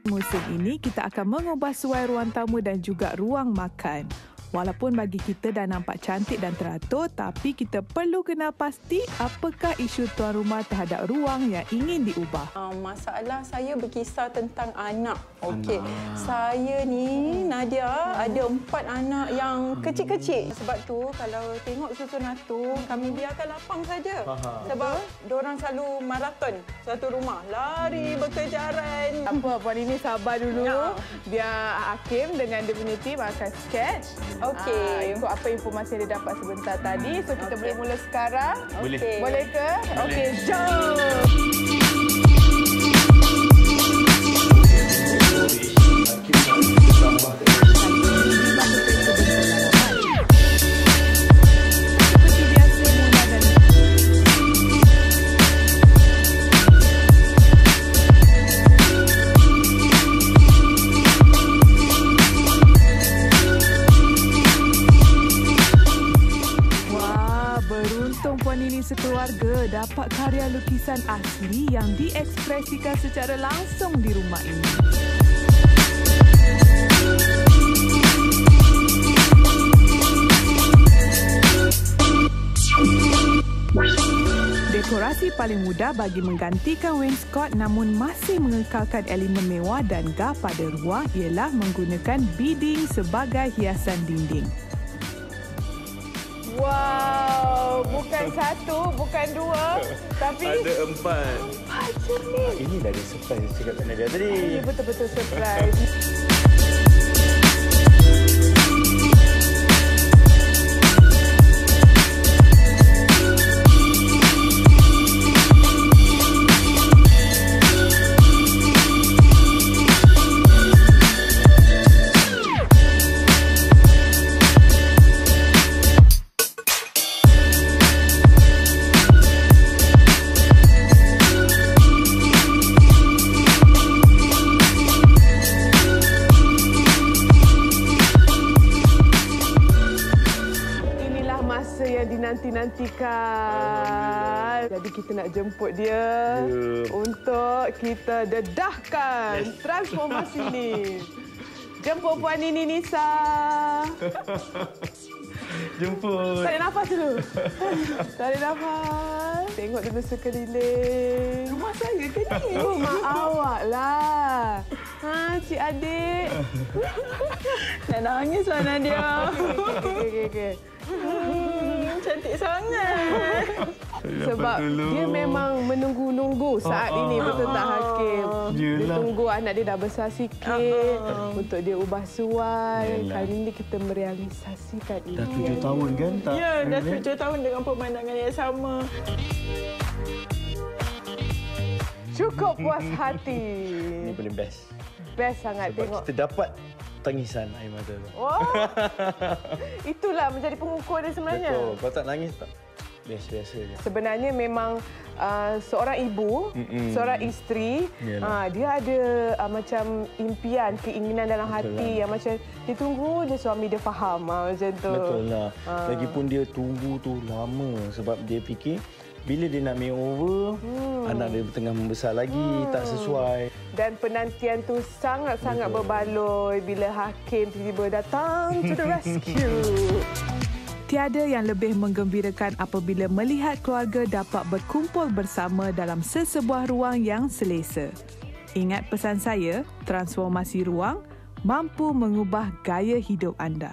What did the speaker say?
Musim ini kita akan mengubah suai ruang tamu dan juga ruang makan. Walaupun bagi kita dah nampak cantik dan teratur, tapi kita perlu kenal pasti apakah isu tuan rumah terhadap ruang yang ingin diubah. Masalah saya berkisar tentang anak. Okey, saya ni Nadia ada 4 anak yang kecil-kecil. Sebab tu kalau tengok susun atur, kami biarkan lapang saja. Sebab diorang selalu maraton satu rumah, lari berkejaran. Apa puan ini sabar dulu. Ya. Biar Hakim dengan dia punya tim akan sketch. Okey. Ikut apa informasi yang dia dapat sebentar tadi. So kita boleh mula sekarang. Boleh. Boleh ke? Okey, jom. Puan ini sekeluarga dapat karya lukisan asli yang diekspresikan secara langsung di rumah ini. Dekorasi paling mudah bagi menggantikan wainscot namun masih mengekalkan elemen mewah dan gah pada ruang ialah menggunakan beading sebagai hiasan dinding. Wow, bukan 1, bukan 2, tapi ada 4. 4 jenis. Ini dah ada surprise cakap kat Nadia tadi. Ini betul-betul surprise. Dinantikan. Jadi kita nak jemput dia untuk kita dedahkan transformasi ni. Jemput Puan NISA. Jemput. Tarik nafas dulu. Tarik nafas. Tengok dulu sekeliling. Rumah saya ke ni? Rumah awak lah. Cik adik. Nak nangis lah Nadia. Okey. Cantik sangat. Sebab dia memang menunggu-nunggu saat ini, betul tak Hakim? Dia tunggu anak dia dah besar sikit untuk dia ubah suai. Kali ini kita merealisasikan dah 7 tahun kan? Tak, ya, dah 7 tahun dengan pemandangan yang sama. Cukup puas hati. Ini paling best. Best sangat sebab tengok. kita dapat tangisan air mata. Oh, itulah menjadi pengukur dia sebenarnya. Betul. Kalau tak nangis tak. Biasa-biasa je. Sebenarnya memang seorang ibu, seorang isteri, dia ada macam impian, keinginan dalam hati yang macam dia tunggu je suami dia faham macam tu. Betul lah. Lagipun dia tunggu tu lama sebab dia fikir bila dia nak makeover, anak dia tengah membesar lagi, tak sesuai. Dan penantian tu sangat-sangat berbaloi bila Hakim tiba-tiba datang to the rescue. Tiada yang lebih menggembirakan apabila melihat keluarga dapat berkumpul bersama dalam sesebuah ruang yang selesa. Ingat pesan saya, transformasi ruang mampu mengubah gaya hidup anda.